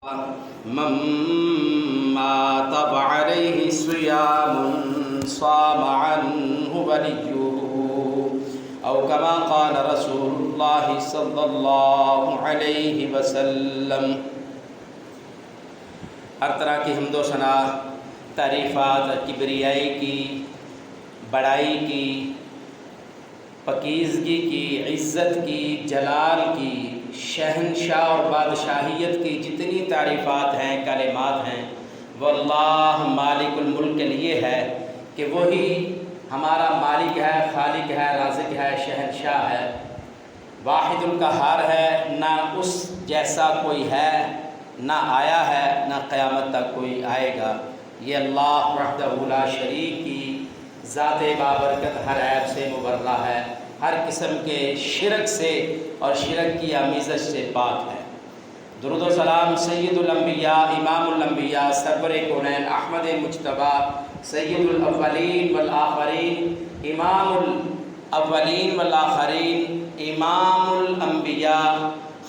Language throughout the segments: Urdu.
من مات فعليه صيام صام عنه وليه أو كما قال رسول الله صلی اللہ علیہ وسلم۔ ہر طرح کی حمد و ثنا، تعریفات کبریائی کی، بڑائی کی، پاکیزگی کی، عزت کی، جلال کی، شہنشاہ اور بادشاہیت کی جتنی تعریفات ہیں، کلمات ہیں، وہ اللہ مالک الملک کے لیے ہے کہ وہی ہمارا مالک ہے، خالق ہے، رازق ہے، شہنشاہ ہے، واحد القہار ہے، نہ اس جیسا کوئی ہے، نہ آیا ہے، نہ قیامت تک کوئی آئے گا۔ یہ اللہ وحدہ لا شریک کی ذات بابرکت ہر عیب سے مبرہ ہے، ہر قسم کے شرک سے اور شرک کی آمیزش سے پاک ہے۔ درود و سلام سید الانبیاء، امام الانبیاء، سرور کونین، احمد مجتبی، سید الاولین والآخرین، امام الاولین والآخرین، امام الانبیاء،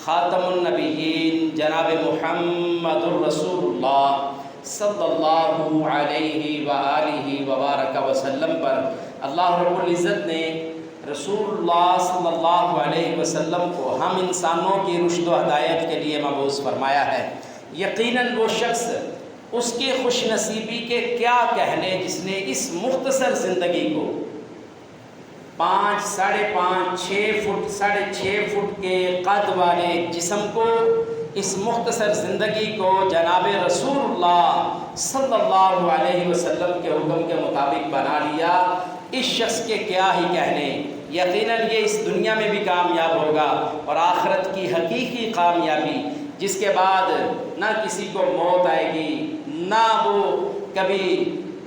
خاتم النبیین، جناب محمد الرسول اللہ صلی اللہ علیہ وآلہ وبارک وسلم پر اللہ رب العزت نے رسول اللہ صلی اللہ علیہ وسلم کو ہم انسانوں کی رشد و ہدایت کے لیے مبعوث فرمایا ہے۔ یقیناً وہ شخص، اس کی خوش نصیبی کے کیا کہنے جس نے اس مختصر زندگی کو 5، 5.5، 6 فٹ، 6.5 فٹ کے قد والے جسم کو، اس مختصر زندگی کو جناب رسول اللہ صلی اللہ علیہ وسلم کے حکم کے مطابق بنا لیا، اس شخص کے کیا ہی کہنے۔ یقیناً یہ اس دنیا میں بھی کامیاب ہوگا اور آخرت کی حقیقی کامیابی، جس کے بعد نہ کسی کو موت آئے گی، نہ وہ کبھی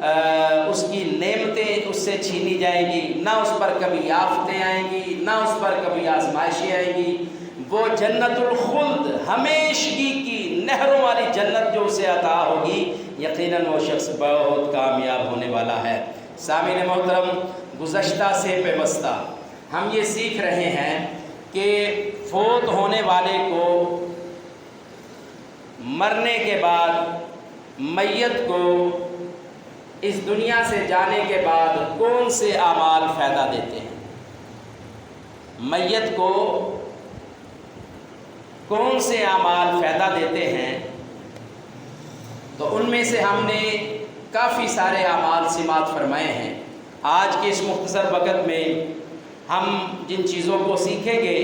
اس کی نعمتیں اس سے چھینی جائیں گی، نہ اس پر کبھی آفتیں آئیں گی، نہ اس پر کبھی آزمائشیں آئیں گی۔ وہ جنت الخلد، ہمیشگی کی نہروں والی جنت جو اسے عطا ہوگی، یقیناً وہ شخص بہت کامیاب ہونے والا ہے۔ سامعین محترم، گزشتہ سے پیوستہ ہم یہ سیکھ رہے ہیں کہ فوت ہونے والے کو مرنے کے بعد، میت کو اس دنیا سے جانے کے بعد کون سے اعمال فائدہ دیتے ہیں، میت کو کون سے اعمال فائدہ دیتے ہیں، تو ان میں سے ہم نے کافی سارے اعمال سماعت فرمائے ہیں۔ آج کے اس مختصر وقت میں ہم جن چیزوں کو سیکھیں گے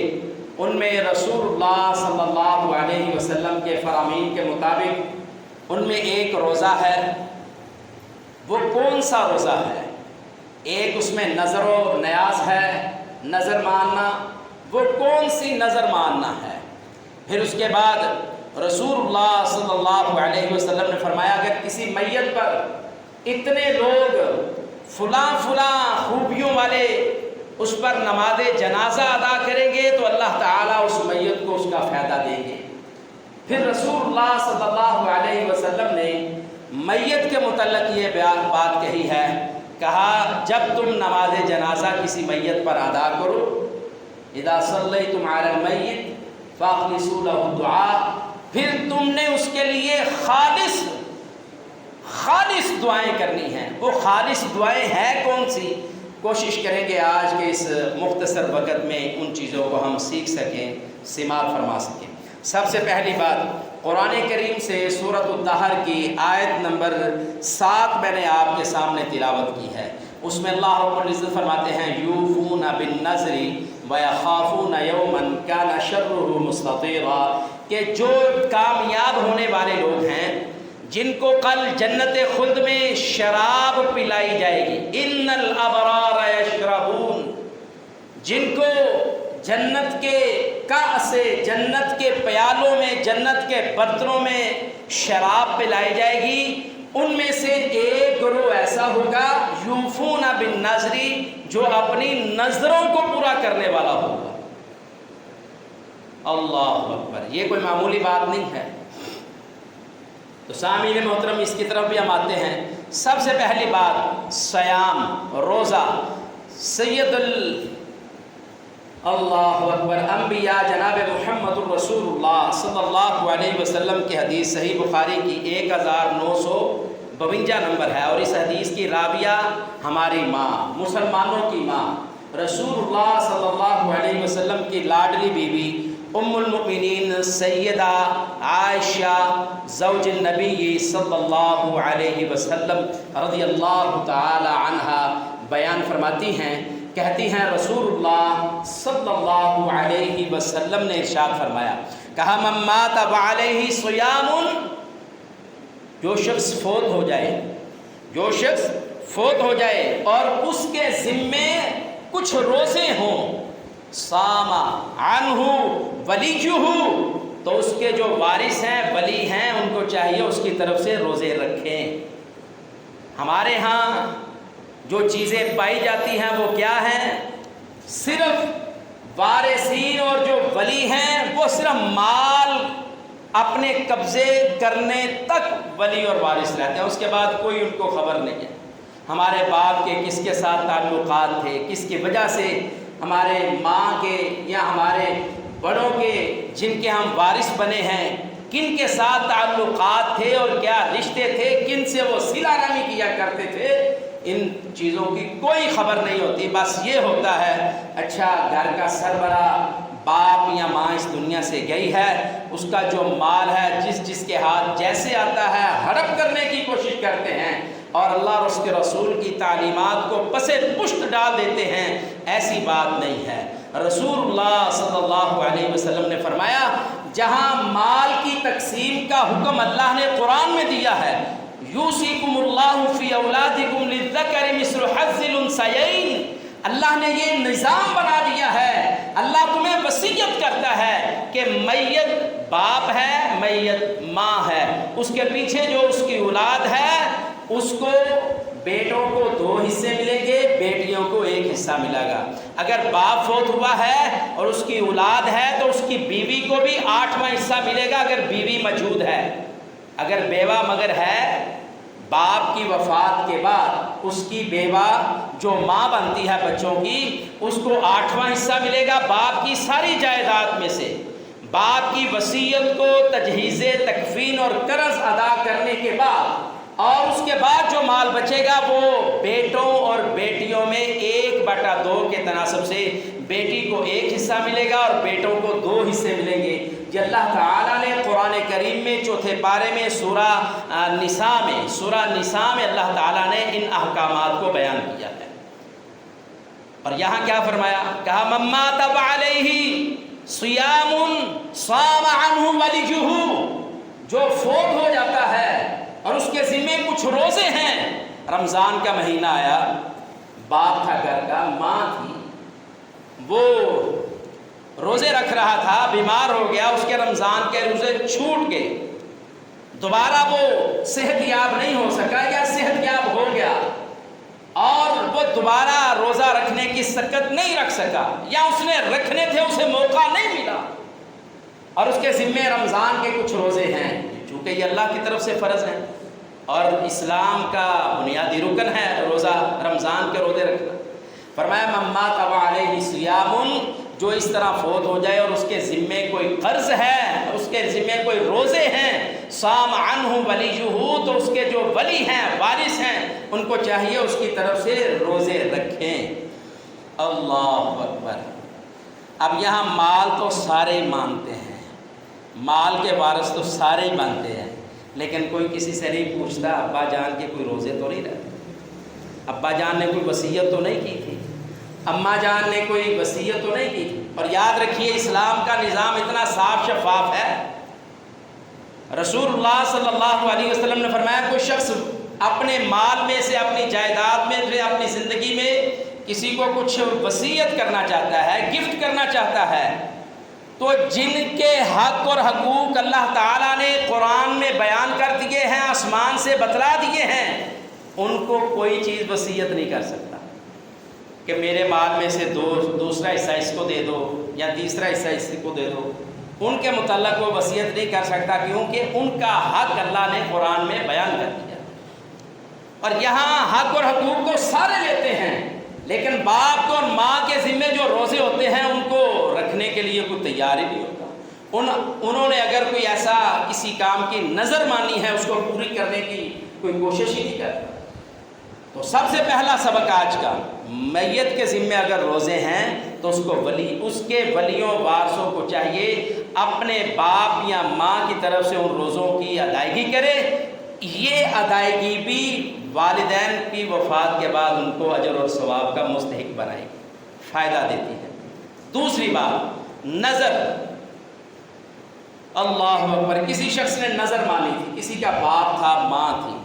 ان میں رسول اللہ صلی اللہ علیہ وسلم کے فرامین کے مطابق ان میں ایک روزہ ہے۔ وہ کون سا روزہ ہے؟ ایک اس میں نظر و نیاز ہے، نظر ماننا۔ وہ کون سی نظر ماننا ہے؟ پھر اس کے بعد رسول اللہ صلی اللہ علیہ وسلم نے فرمایا کہ کسی میت پر اتنے لوگ فلاں خوبیوں والے اس پر نماز جنازہ ادا کریں گے تو اللہ تعالیٰ اس میت کو اس کا فائدہ دیں گے۔ پھر رسول اللہ صلی اللہ علیہ وسلم نے میت کے متعلق یہ بات کہی ہے، کہا جب تم نماز جنازہ کسی میت پر ادا کرو، اذا صلیتم علی المیت فاخلصوا له الدعاء، پھر تم نے اس کے لیے خالص دعائیں کرنی ہیں۔ وہ خالص دعائیں ہیں کون سی؟ کوشش کریں گے آج کے اس مختصر وقت میں ان چیزوں کو ہم سیکھ سکیں، سماعت فرما سکیں۔ سب سے پہلی بات، قرآن کریم سے سورۃ الدہر کی آیت نمبر 7 میں نے آپ کے سامنے تلاوت کی ہے۔ اس میں اللہ رب العزت فرماتے ہیں یوفون بالنذر ویخافون یوما کان شرہ مستطیرا، کہ جو کامیاب ہونے والے لوگ ہیں جن کو کل جنت خلد میں شراب پلائی جائے گی، ان الابرار یشربون، جن کو جنت کے کأس، جنت کے پیالوں میں، جنت کے برتنوں میں شراب پلائی جائے گی، ان میں سے ایک گروہ ایسا ہوگا یوفون بالنذر، جو اپنی نظروں کو پورا کرنے والا ہوگا۔ اللہ اکبر، یہ کوئی معمولی بات نہیں ہے۔ تو سامعین محترم، اس کی طرف بھی ہم آتے ہیں۔ سب سے پہلی بات، سیام، روزہ۔ سید اللہ اکبر۔ انبیاء جناب محمد الرسول اللہ صلی اللہ علیہ وسلم کی حدیث صحیح بخاری کی 1952 نمبر ہے، اور اس حدیث کی راویہ ہماری ماں، مسلمانوں کی ماں، رسول اللہ صلی اللہ علیہ وسلم کی لاڈلی بیوی ام المؤمنین سیدہ عائشہ زوج النبی صلی اللہ علیہ وسلم رضی اللہ تعالی عنہا بیان فرماتی ہیں، کہتی ہیں رسول اللہ صلی اللہ علیہ وسلم نے ارشاد فرمایا، کہا من مات وعلیہ صیام، جو شخص فوت ہو جائے، جو شخص فوت ہو جائے اور اس کے ذمے کچھ روزے ہوں، صام عنہ ولیہ، تو اس کے جو وارث ہیں، ولی ہیں، ان کو چاہیے اس کی طرف سے روزے رکھیں۔ ہمارے ہاں جو چیزیں پائی جاتی ہیں وہ کیا ہیں؟ صرف وارثین اور جو ولی ہیں وہ صرف مال اپنے قبضے کرنے تک ولی اور وارث رہتے ہیں، اس کے بعد کوئی ان کو خبر نہیں ہے۔ ہمارے باپ کے کس کے ساتھ تعلقات تھے، کس کی وجہ سے ہمارے ماں کے یا ہمارے بڑوں کے جن کے ہم وارث بنے ہیں، کن کے ساتھ تعلقات تھے اور کیا رشتے تھے، کن سے وہ صلہ رحمی کیا کرتے تھے، ان چیزوں کی کوئی خبر نہیں ہوتی۔ بس یہ ہوتا ہے اچھا گھر کا سربراہ باپ یا ماں اس دنیا سے گئی ہے، اس کا جو مال ہے جس کے ہاتھ جیسے آتا ہے ہڑپ کرنے کی کوشش کرتے ہیں اور اللہ اور اس کے رسول کی تعلیمات کو پس پشت ڈال دیتے ہیں، ایسی بات نہیں ہے۔ رسول اللہ صلی اللہ علیہ وسلم نے فرمایا، جہاں مال کی تقسیم کا حکم اللہ نے قرآن میں دیا ہے، یوصیکم اللہ فی اولادکم للذکر مثل حظ الانثیین، اللہ نے یہ نظام بنا دیا ہے، اللہ تمہیں وصیت کرتا ہے کہ میت باپ ہے، میت ماں ہے، اس کے پیچھے جو اس کی اولاد ہے اس کو بیٹوں کو 2 حصے ملیں گے، بیٹیوں کو 1 حصہ ملے گا۔ اگر باپ فوت ہوا ہے اور اس کی اولاد ہے تو اس کی بیوی کو بھی 8واں حصہ ملے گا اگر بیوی موجود ہے۔ اگر بیوہ مگر ہے، باپ کی وفات کے بعد اس کی بیوہ جو ماں بنتی ہے بچوں کی، اس کو 8واں حصہ ملے گا باپ کی ساری جائیداد میں سے۔ باپ کی وصیت کو تجہیز تکفین اور قرض ادا کرنے کے بعد اور اس کے بعد جو مال بچے گا وہ بیٹوں اور بیٹیوں میں 1/2 کے تناسب سے بیٹی کو 1 حصہ ملے گا اور بیٹوں کو 2 حصے ملیں گے۔ یہ اللہ تعالیٰ نے قرآن کریم میں 4 پارے میں سورہ نساء میں اللہ تعالیٰ نے ان احکامات کو بیان کیا ہے۔ اور یہاں کیا فرمایا؟ کہا من مات علیہ صیام صام عنہ ولیہ، جو فوت ہو جاتا ہے اور اس کے ذمے کچھ روزے ہیں، رمضان کا مہینہ آیا، باپ تھا گھر کا، ماں تھی، وہ روزے رکھ رہا تھا، بیمار ہو گیا، اس کے رمضان کے روزے چھوٹ گئے، دوبارہ وہ صحت یاب نہیں ہو سکا یا صحت یاب ہو گیا اور وہ دوبارہ روزہ رکھنے کی سکت نہیں رکھ سکا یا اس نے رکھنے تھے اسے موقع نہیں ملا اور اس کے ذمے رمضان کے کچھ روزے ہیں، چونکہ یہ اللہ کی طرف سے فرض ہیں اور اسلام کا بنیادی رکن ہے روزہ، رمضان کے روزے رکھنا۔ فرمایا من مات علیہ صیام، جو اس طرح فوت ہو جائے اور اس کے ذمے کوئی قرض ہے، اس کے ذمے کوئی روزے ہیں، صام عنہ ولیہ، تو اس کے جو ولی ہیں، وارث ہیں، ان کو چاہیے اس کی طرف سے روزے رکھیں۔ اللہ اکبر۔ اب یہاں مال تو سارے ہی مانتے ہیں، مال کے وارث تو سارے ہی مانتے ہیں، لیکن کوئی کسی سے نہیں پوچھتا ابا جان کے کوئی روزے تو نہیں رہتے، ابا جان نے کوئی وصیت تو نہیں کی تھی، اماں جان نے کوئی وصیت تو نہیں کی تھی۔ اور یاد رکھیے اسلام کا نظام اتنا صاف شفاف ہے، رسول اللہ صلی اللہ علیہ وسلم نے فرمایا کوئی شخص اپنے مال میں سے، اپنی جائیداد میں سے، اپنی زندگی میں کسی کو کچھ وصیت کرنا چاہتا ہے، گفٹ کرنا چاہتا ہے، تو جن کے حق اور حقوق اللہ تعالیٰ نے قرآن میں بیان کر دیے ہیں، آسمان سے بتلا دیے ہیں، ان کو کوئی چیز وصیت نہیں کر سکتا کہ میرے مال میں سے دوسرا حصہ اس کو دے دو یا تیسرا حصہ اس کو دے دو، ان کے متعلق وہ وصیت نہیں کر سکتا، کیونکہ ان کا حق اللہ نے قرآن میں بیان کر دیا۔ اور یہاں حق اور حقوق کو سارے لیتے ہیں، لیکن باپ کو اور ماں کے ذمے جو روزے ہوتے ہیں ان کو رکھنے کے لیے کوئی تیار ہی نہیں ہوتا۔ انہوں نے اگر کوئی ایسا کسی کام کی نظر مانی ہے اس کو پوری کرنے کی کوئی کوشش ہی نہیں کرتا۔ تو سب سے پہلا سبق آج کا، میت کے ذمے اگر روزے ہیں تو اس کے ولیوں وارثوں کو چاہیے اپنے باپ یا ماں کی طرف سے ان روزوں کی ادائیگی کرے۔ یہ ادائیگی بھی والدین کی وفات کے بعد ان کو اجر اور ثواب کا مستحق بنائے گی، فائدہ دیتی ہے۔ دوسری بات، نظر۔ اللہ اکبر، کسی شخص نے نظر مانی تھی، کسی کا باپ تھا، ماں تھی،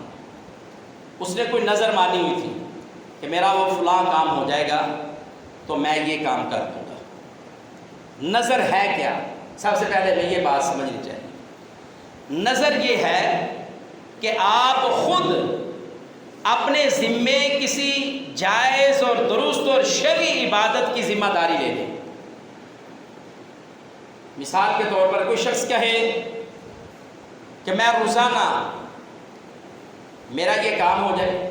اس نے کوئی نظر مانی ہوئی تھی کہ میرا وہ فلاں کام ہو جائے گا تو میں یہ کام کر دوں گا۔ نظر ہے کیا؟ سب سے پہلے میں یہ بات سمجھنی چاہیے۔ نظر یہ ہے کہ آپ خود اپنے ذمے کسی جائز اور درست اور شرعی عبادت کی ذمہ داری لے لیں۔ مثال کے طور پر کوئی شخص کہے کہ میں روزانہ میرا یہ کام ہو جائے،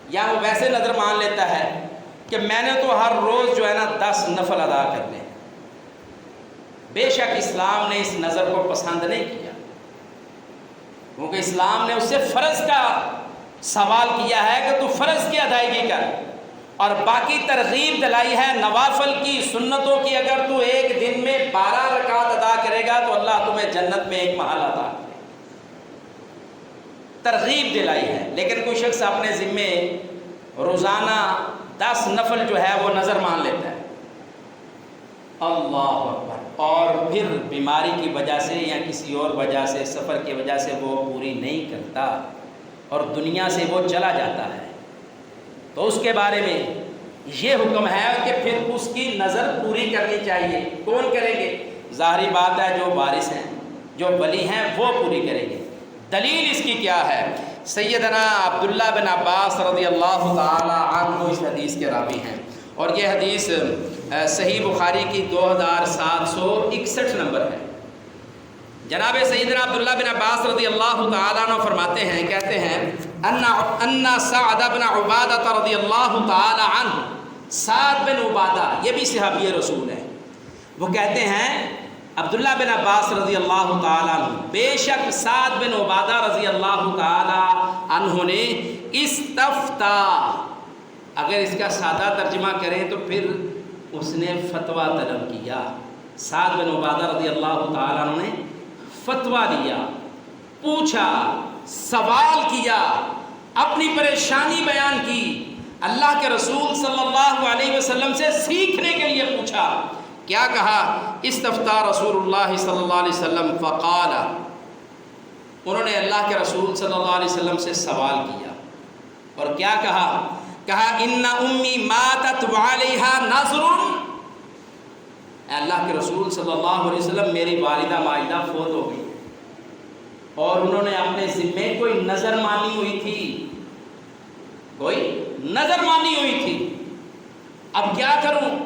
یا وہ ویسے نظر مان لیتا ہے کہ میں نے تو ہر روز جو ہے نا 10 نفل ادا کرنے ہیں۔ بے شک اسلام نے اس نظر کو پسند نہیں کیا، کیونکہ اسلام نے اس سے فرض کا سوال کیا ہے کہ تو فرض کی ادائیگی کر، اور باقی ترغیب دلائی ہے نوافل کی، سنتوں کی۔ اگر تو ایک دن میں 12 رکعت ادا کرے گا تو اللہ تمہیں جنت میں ایک محل عطا کرے، ترغیب دلائی ہے۔ لیکن کوئی شخص اپنے ذمے روزانہ 10 نفل جو ہے وہ نظر مان لیتا ہے، اللہ اکبر، اور پھر بیماری کی وجہ سے یا کسی اور وجہ سے، سفر کی وجہ سے وہ پوری نہیں کرتا اور دنیا سے وہ چلا جاتا ہے، تو اس کے بارے میں یہ حکم ہے کہ پھر اس کی نظر پوری کرنی چاہیے۔ کون کریں گے؟ ظاہری بات ہے جو وارث ہیں، جو ولی ہیں، وہ پوری کریں گے۔ دلیل اس کی کیا ہے؟ سیدنا عبداللہ بن عباس رضی اللہ تعالی عنہ اس حدیث کے راوی ہیں، اور یہ حدیث صحیح بخاری کی 2761 نمبر ہے۔ جناب سیدنا عبداللہ بن عباس رضی اللہ تعالیٰ عنہ فرماتے ہیں، کہتے ہیں ان سعد بن عبادہ رضی اللہ تعالیٰ عنہ، سعد بن عبادہ یہ بھی صحابی رسول ہیں، وہ کہتے ہیں عبداللہ بن عباس رضی اللہ تعالیٰ عنہ، بے شک سعد بن عبادہ رضی اللہ تعالیٰ عنہ نے استفتا، اگر اس کا سادہ ترجمہ کریں تو پھر اس نے فتویٰ طلب کیا۔ سعد بن عبادہ رضی اللہ تعالیٰ عنہ نے فتویٰ دیا، پوچھا، سوال کیا، اپنی پریشانی بیان کی، اللہ کے رسول صلی اللہ علیہ وسلم سے سیکھنے کے لیے پوچھا۔ کیا کہا؟ استفتا رسول اللہ صلی اللہ علیہ وسلم فقال، انہوں نے اللہ کے رسول صلی اللہ علیہ وسلم سے سوال کیا اور کیا کہا؟ کہا ان امی ماتت وعلیہا نذر، اے اللہ کے رسول صلی اللہ علیہ وسلم میری والدہ ماجدہ فوت ہو گئی اور انہوں نے اپنے ذمے کوئی نظر مانی ہوئی تھی، کوئی نظر مانی ہوئی تھی، اب کیا کروں؟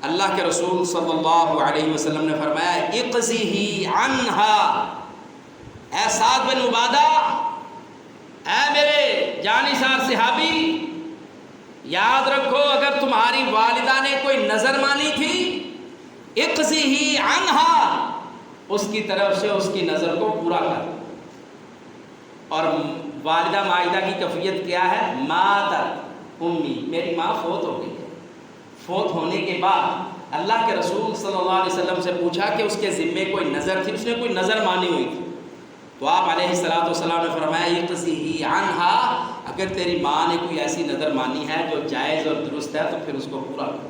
اللہ کے رسول صلی اللہ علیہ وسلم نے فرمایا اقضیہ عنہا، اے سعد بن عبادہ، اے میرے جانثار صحابی، یاد رکھو اگر تمہاری والدہ نے کوئی نظر مانی تھی، اقضیہ عنہا، اس کی طرف سے اس کی نظر کو پورا کر۔ اور والدہ ماجدہ کی کیفیت کیا ہے؟ ماتت امی، میری ماں فوت ہو گئی ہے۔ فوت ہونے کے بعد اللہ کے رسول صلی اللہ علیہ وسلم سے پوچھا کہ اس کے ذمے کوئی نظر تھی، اس نے کوئی نظر مانی ہوئی تھی، تو آپ علیہ السلام نے فرمایا اقضیہ عنہا، اگر تیری ماں نے کوئی ایسی نظر مانی ہے جو جائز اور درست ہے تو پھر اس کو پورا کرو۔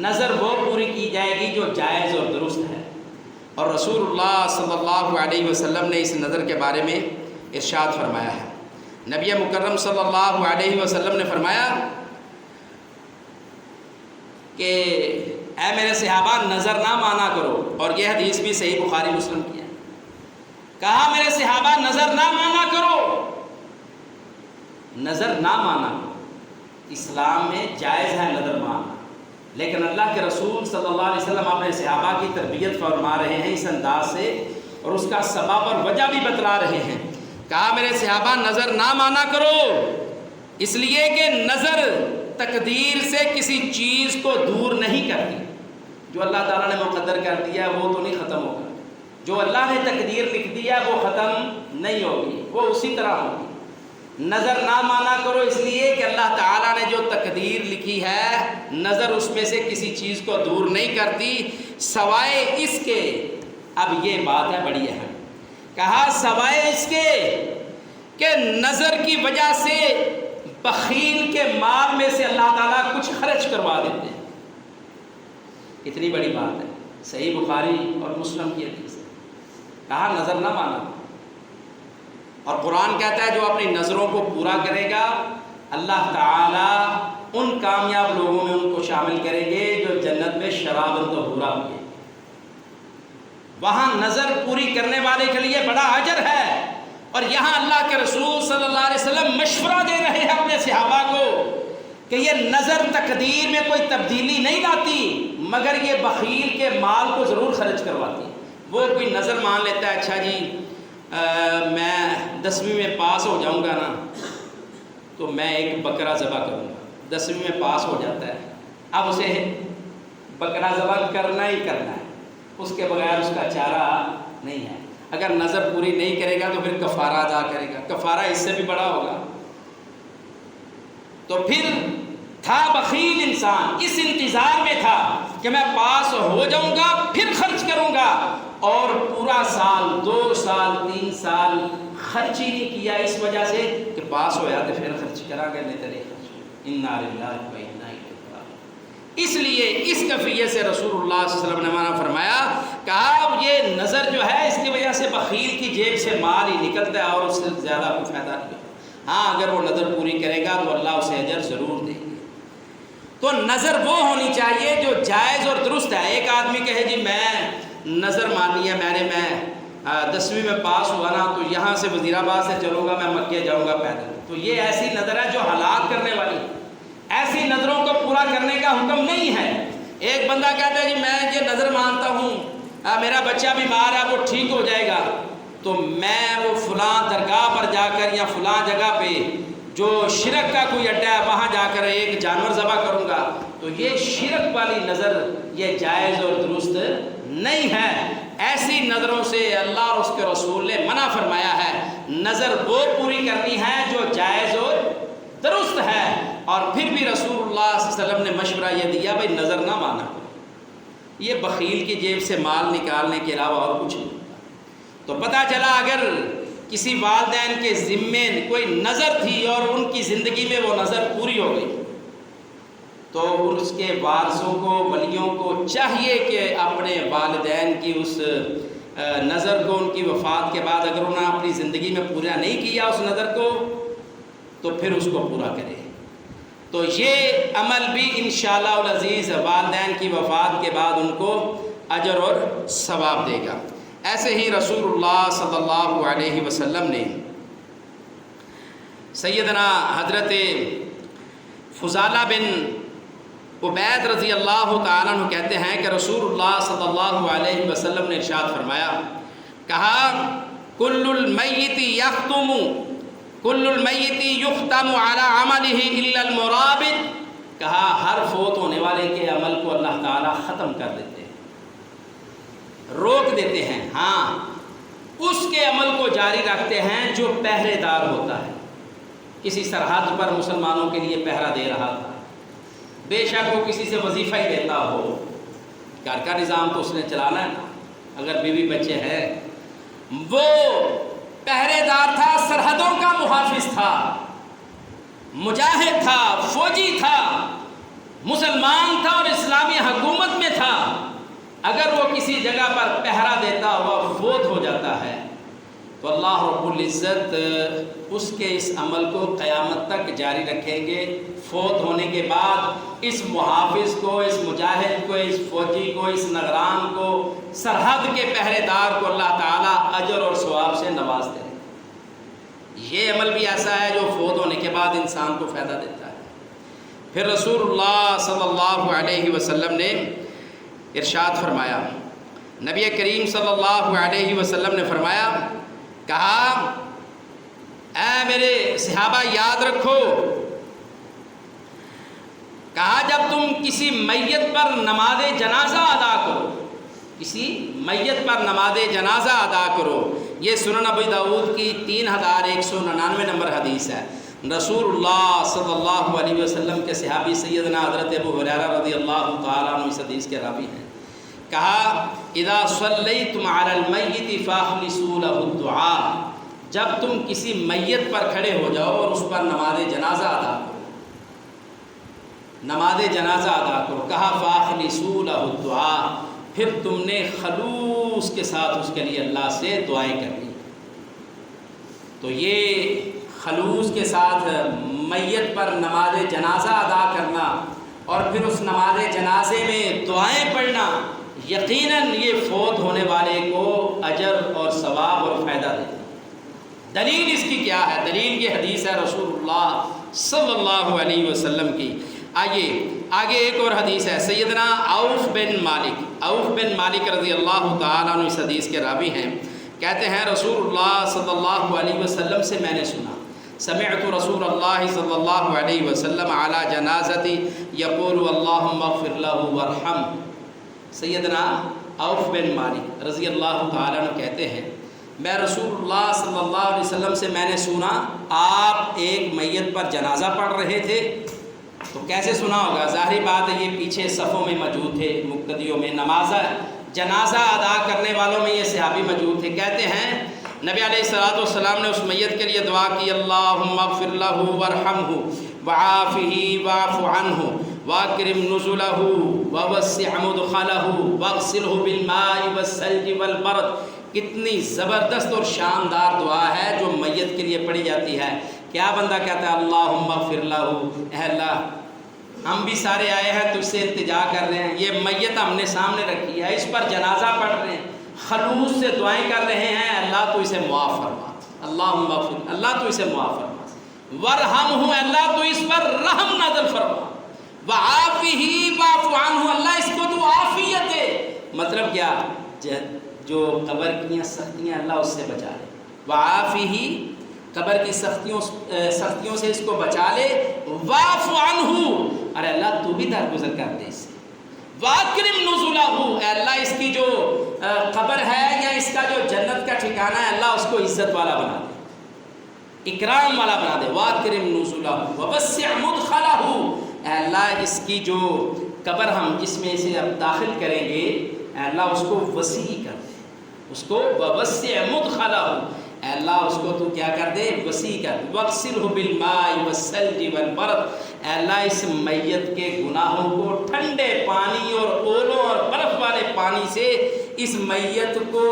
نظر وہ پوری کی جائے گی جو جائز اور درست ہے۔ اور رسول اللہ صلی اللہ علیہ وسلم نے اس نظر کے بارے میں ارشاد فرمایا ہے، نبی مکرم صلی اللہ علیہ وسلم نے فرمایا کہ اے میرے صحابہ نظر نہ مانا کرو، اور یہ حدیث بھی صحیح بخاری مسلم کی ہے۔ کہا میرے صحابہ نظر نہ مانا کرو، نظر نہ مانا کرو۔ اسلام میں جائز ہے نظر ماننا، لیکن اللہ کے رسول صلی اللہ علیہ وسلم اپنے صحابہ کی تربیت فرما رہے ہیں اس انداز سے، اور اس کا سبب اور وجہ بھی بتلا رہے ہیں۔ کہا میرے صحابہ نظر نہ مانا کرو، اس لیے کہ نظر تقدیر سے کسی چیز کو دور نہیں کرتی. جو اللہ تعالیٰ نے مقدر کر دیا وہ تو نہیں ختم ہوگا، جو اللہ نے تقدیر لکھ دیا وہ ختم نہیں ہوگی، وہ اسی طرح ہوگی. نظر نہ مانا کرو اس لیے کہ اللہ تعالیٰ نے جو تقدیر لکھی ہے نظر اس میں سے کسی چیز کو دور نہیں کرتی، سوائے اس کے. اب یہ بات ہے بڑی اہم، کہا سوائے اس کے کہ نظر کی وجہ سے بخیل کے مال میں سے اللہ تعالیٰ کچھ خرچ کروا دیتے ہیں. اتنی بڑی بات ہے، صحیح بخاری اور مسلم کی حدیث ہے. کہا نظر نہ مانا، اور قرآن کہتا ہے جو اپنی نظروں کو پورا کرے گا اللہ تعالیٰ ان کامیاب لوگوں میں ان کو شامل کریں گے جو جنت میں شراباً طہورا ہوئے. وہاں نظر پوری کرنے والے کے لیے بڑا اجر ہے، اور یہاں اللہ کے رسول صلی اللہ علیہ وسلم مشورہ دے رہے ہیں اپنے صحابہ کو کہ یہ نظر تقدیر میں کوئی تبدیلی نہیں لاتی، مگر یہ بخیل کے مال کو ضرور خرچ کرواتی. وہ کوئی نظر مان لیتا ہے اچھا جی میں 10ویں میں پاس ہو جاؤں گا نا تو میں ایک بکرا ذبح کروں گا. 10ویں میں پاس ہو جاتا ہے، اب اسے بکرا ذبح کرنا ہی کرنا ہے، اس کے بغیر اس کا چارہ نہیں ہے. اگر نظر پوری نہیں کرے گا تو پھر کفارہ ادا کرے گا، کفارہ اس سے بھی بڑا ہوگا. تو پھر تھا بخیل انسان، اس انتظار میں تھا کہ میں پاس ہو جاؤں گا پھر خرچ کروں گا، اور پورا سال 2 سال 3 سال خرچ ہی نہیں کیا اس وجہ سے کہ پاس ہو جاتے پھر خرچ کرا گے نہیں تیرے خرچ. انا للہ و انا الیہ راجعون. اس لیے اس کیفیت سے رسول اللہ صلی اللہ علیہ وسلم نے منع فرمایا، کہا یہ نظر جو ہے اس کی وجہ سے بخیل کی جیب سے مال ہی نکلتا ہے اور اس سے زیادہ کوئی فائدہ نہیں. ہاں اگر وہ نظر پوری کرے گا تو اللہ اسے اجر ضرور دے گی. تو نظر وہ ہونی چاہیے جو جائز اور درست ہے. ایک آدمی کہے جی میں نظر مانی ہے، میں 10ویں میں پاس ہوا نا تو یہاں سے وزیر آباد سے چلوں گا، میں مکے جاؤں گا پیدل، تو یہ ایسی نظر ہے جو ہلاک کرنے والی. ایسی نظروں کو پورا کرنے کا حکم نہیں ہے. ایک بندہ کہتا ہے جی میں یہ نظر مانتا ہوں میرا بچہ بیمار ہے وہ ٹھیک ہو جائے گا تو میں وہ فلاں درگاہ پر جا کر یا فلاں جگہ پہ جو شرک کا کوئی اڈا ہے وہاں جا کر ایک جانور ذبح کروں گا. تو یہ شرک والی نظر یہ جائز اور درست نہیں ہے. ایسی نظروں سے اللہ اور اس کے رسول نے منع فرمایا ہے. نظر وہ پوری کرنی ہے جو جائز اور درست ہے. اور پھر بھی رسول اللہ صلی اللہ علیہ وسلم نے مشورہ یہ دیا بھائی نظر نہ مانا کرو، یہ بخیل کی جیب سے مال نکالنے کے علاوہ اور کچھ نہیں. تو پتہ چلا اگر کسی والدین کے ذمے کوئی نظر تھی اور ان کی زندگی میں وہ نظر پوری ہو گئی تو اس کے وارثوں کو ولیوں کو چاہیے کہ اپنے والدین کی اس نظر کو ان کی وفات کے بعد اگر انہوں نے اپنی زندگی میں پورا نہیں کیا اس نظر کو تو پھر اس کو پورا کرے. تو یہ عمل بھی انشاءاللہ العزیز والدین کی وفات کے بعد ان کو اجر اور ثواب دے گا. ایسے ہی رسول اللہ صلی اللہ علیہ وسلم نے سیدنا حضرت فضالہ بن عبید رضی اللہ تعالیٰ عنہ کہتے ہیں کہ رسول اللہ صلی اللہ علیہ وسلم نے ارشاد فرمایا، کہا کل المیت یختم علی عملہ الا المرابط. کہا ہر فوت ہونے والے کے عمل کو اللہ تعالیٰ ختم کر دیتے ہیں، روک دیتے ہیں. ہاں اس کے عمل کو جاری رکھتے ہیں جو پہرے دار ہوتا ہے. کسی سرحد پر مسلمانوں کے لیے پہرا دے رہا تھا، بے شک وہ کسی سے وظیفہ ہی لیتا ہو، گھر کا نظام تو اس نے چلانا ہے نا، اگر بیوی بچے ہیں. وہ پہرے دار تھا، سرحدوں کا محافظ تھا، مجاہد تھا، فوجی تھا، مسلمان تھا اور اسلامی حکومت میں تھا. اگر وہ کسی جگہ پر پہرا دیتا ہوا فوت ہو جاتا ہے تو اللہ رب العزت اس کے اس عمل کو قیامت تک جاری رکھیں گے. فوت ہونے کے بعد اس محافظ کو، اس مجاہد کو، اس فوجی کو، اس نگران کو، سرحد کے پہرے دار کو اللہ تعالیٰ اجر اور ثواب سے نواز دیں. یہ عمل بھی ایسا ہے جو فوت ہونے کے بعد انسان کو فائدہ دیتا ہے. پھر رسول اللہ صلی اللہ علیہ وسلم نے ارشاد فرمایا، نبی کریم صلی اللہ علیہ وسلم نے فرمایا، کہا اے میرے صحابہ یاد رکھو کہا جب تم کسی میت پر نماز جنازہ ادا کرو، کسی میت پر نماز جنازہ ادا کرو، یہ سنن ابی داؤد کی 3199 نمبر حدیث ہے۔ رسول اللہ صلی اللہ علیہ وسلم کے صحابی سیدنا حضرت ابو ہریرہ رضی اللہ تعالیٰ عنہ اس حدیث کے راوی ہیں، کہا اذا صلیتم علی المیت فاخلصوا له الدعاء، جب تم کسی میت پر کھڑے ہو جاؤ اور اس پر نماز جنازہ ادا کرو، نماز جنازہ ادا کرو، کہا فاخلصوا له الدعاء، پھر تم نے خلوص کے ساتھ اس کے لیے اللہ سے دعائیں کرنی۔ تو یہ خلوص کے ساتھ میت پر نماز جنازہ ادا کرنا اور پھر اس نماز جنازے میں دعائیں پڑھنا، یقیناً یہ فوت ہونے والے کو اجر اور ثواب اور فائدہ دیتا ہے۔ دلیل اس کی کیا ہے؟ دلیل یہ حدیث ہے رسول اللہ صلی اللہ علیہ وسلم کی۔ آئیے آگے ایک اور حدیث ہے، سیدنا عوف بن مالک رضی اللہ تعالیٰ عنہ اس حدیث کے راوی ہیں، کہتے ہیں رسول اللہ صلی اللہ علیہ وسلم سے میں نے سنا، سمعت رسول اللہ صلی اللہ علیہ وسلم علی جنازتی یقول اللہم اغفر لہ وارحم۔ سیدنا عوف بن مالک رضی اللہ تعالیٰ عنہ کہتے ہیں میں رسول اللہ صلی اللہ علیہ وسلم سے میں نے سنا آپ ایک میت پر جنازہ پڑھ رہے تھے۔ تو کیسے سنا ہوگا؟ ظاہری بات ہے یہ پیچھے صفوں میں موجود تھے، مقتدیوں میں، نماز جنازہ ادا کرنے والوں میں یہ صحابی موجود تھے۔ کہتے ہیں نبی علیہ الصلوۃ والسلام نے اس میت کے لیے دعا کی، اللہم اغفر لہ وارحمہ وعافہ واعف عنہ واکرم نزلہ ووسع مدخلہ واغسلہ بالماء والثلج والبرد۔ کتنی زبردست اور شاندار دعا ہے جو میت کے لیے پڑھی جاتی ہے۔ کیا بندہ کہتا ہے اللہم اغفر لہ، اے اللہ ہم بھی سارے آئے ہیں تجھ سے التجا کر رہے ہیں، یہ میت ہم نے سامنے رکھی ہے، اس پر جنازہ پڑھ رہے ہیں، خلوص سے دعائیں کر رہے ہیں، اللہ تو اسے معاف فرما، اللہم اغفر، اللہ تو اسے معاف فرما، ورحمہ، اللہ تو اس پر رحم نازل فرما، وعافہ واعف عنہ، اللہ اس کو تو عافیت ہے۔ مطلب کیا؟ جو قبر کی سختیاں اللہ اس سے بچا لے، وعافہ، قبر کی سختیوں سے اس کو بچا لے، واعف عنہ، ارے اللہ تو بھی درگزر کر دے اس سے، واکرم نزلہ، اے اللہ اس کی جو قبر ہے یا اس کا جو جنت کا ٹھکانہ ہے اللہ اس کو عزت والا بنا دے، اکرام والا بنا دے، واکرم نزلہ ووسع مدخلہ، اے اللہ اس کی جو قبر ہم جس میں اسے اب داخل کریں گے اے اللہ اس کو وسیع کر دے، اس کو ووسع مدخلہ، اے اللہ اس کو تو کیا کر دے؟ وسیع کر دے، واغسلہ بالماء والثلج والبرد، اے اللہ اس میت کے گناہوں کو ٹھنڈے پانی اور اولوں اور برف والے پانی سے اس میت کو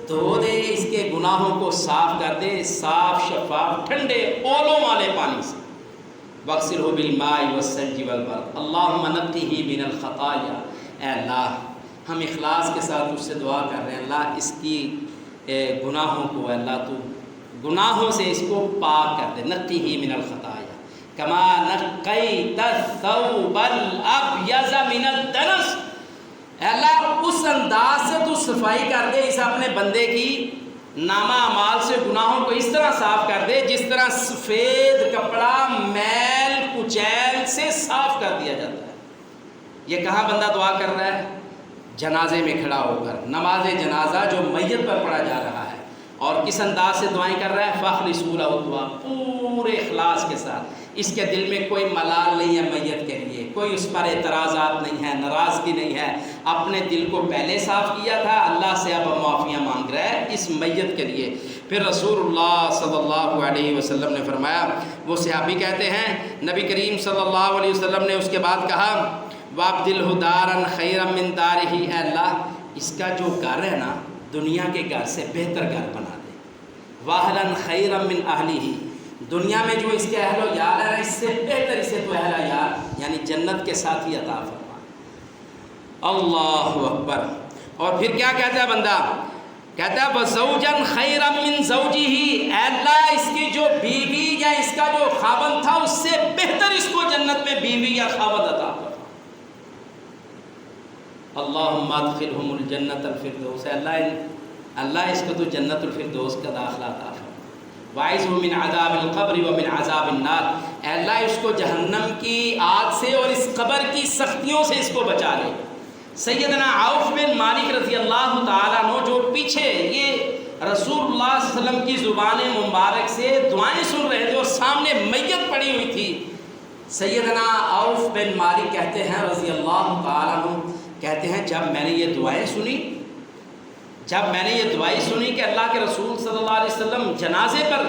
دھو دے، اس کے گناہوں کو صاف کر دے، صاف شفاف ٹھنڈے اولوں والے پانی سے، واغسلہ بالماء والثلج والبرد، اللہم نقہ من الخطایا، اے اللہ ہم اخلاص کے ساتھ اس سے دعا کر رہے ہیں، اللہ اس کی گناہوں کو اللہ تو گناہوں سے اس کو پاک کر دے، نقہ من الخطایا کما نقیت الثوب الابیض من الدنس، اے اللہ اس انداز سے تو صفائی کر دے اس اپنے بندے کی نامہ اعمال سے، گناہوں کو اس طرح صاف کر دے جس طرح سفید کپڑا میل کچیل سے صاف کر دیا جاتا ہے۔ یہ کہاں بندہ دعا کر رہا ہے؟ جنازے میں کھڑا ہو کر، نماز جنازہ جو میت پر پڑھا جا رہا ہے، اور کس انداز سے دعائیں کر رہا ہے؟ فاخلصوا لہ الدعاء، پورے اخلاص کے ساتھ، اس کے دل میں کوئی ملال نہیں ہے میت کے لیے، کوئی اس پر اعتراضات نہیں ہے، ناراضگی نہیں ہے، اپنے دل کو پہلے صاف کیا تھا، اللہ سے اب معافیاں مانگ رہا ہے اس میت کے لیے۔ پھر رسول اللہ صلی اللہ علیہ وسلم نے فرمایا، وہ صحابی کہتے ہیں نبی کریم صلی اللہ علیہ وسلم نے اس کے بعد کہا وَأَبْدِلْهُ دَارًا خَيْرًا مِّن دَارِهِ، اے اللہ اس کا جو گھر ہے نا دنیا کے گھر سے بہتر گھر بنا دے، وَأَهْلًا خَيْرًا مِّنْ أَهْلِهِ، دنیا میں جو اس کے اہل و یار ہے اس سے بہتر اسے تو اہل و یار یعنی جنت کے ساتھی عطا فرما۔ اللہ اکبر۔ اور پھر کیا کہتا ہے بندہ؟ کہتا ہے وَزَوْجًا خَيْرًا مِّن زَوْجِهِ، اے اللہ اس کی جو بیوی یا اس کا جو خاوند تھا اس سے بہتر اس کو جنت میں بیوی یا خاوند عطا فرما۔ اللہم ادخلہم الجنت الفردوس، اللہ اس کو تو جنت الفردوس کا داخلہ عطا فرما۔ وَاعِذْهُ مِنْ عَذَابِ الْقَبْرِ وَمِنْ عَذَابِ النَّارِ، اے اللہ اس کو جہنم کی آگ سے اور اس قبر کی سختیوں سے اس کو بچا لے۔ سیدنا عوف بن مالک رضی اللہ تعالیٰ عنہ جو پیچھے یہ رسول اللہ صلی اللہ علیہ وسلم کی زبان مبارک سے دعائیں سن رہے تھے اور سامنے میت پڑی ہوئی تھی، سیدنا عوف بن مالک کہتے ہیں رضی اللہ تعالیٰ عنہ، کہتے ہیں جب میں نے یہ دعائیں سنی کہ اللہ کے رسول صلی اللہ علیہ وسلم جنازے پر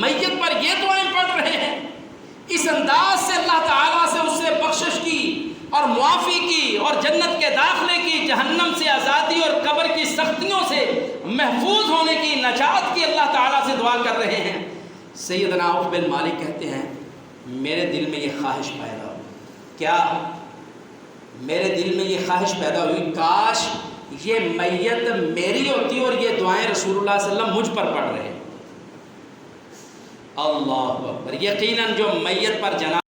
میت پر یہ دعائیں پڑھ رہے ہیں، اس انداز سے اللہ تعالیٰ سے اس سے بخشش کی اور معافی کی اور جنت کے داخلے کی، جہنم سے آزادی اور قبر کی سختیوں سے محفوظ ہونے کی، نجات کی اللہ تعالیٰ سے دعا کر رہے ہیں، سیدنا عوف بن مالک کہتے ہیں میرے دل میں یہ خواہش پیدا ہوئی، کیا میرے دل میں یہ خواہش پیدا ہوئی کاش یہ میت میری ہوتی اور یہ دعائیں رسول اللہ صلی اللہ علیہ وسلم مجھ پر پڑھ رہے۔ اللہ اکبر، یقیناً جو میت پر جنازہ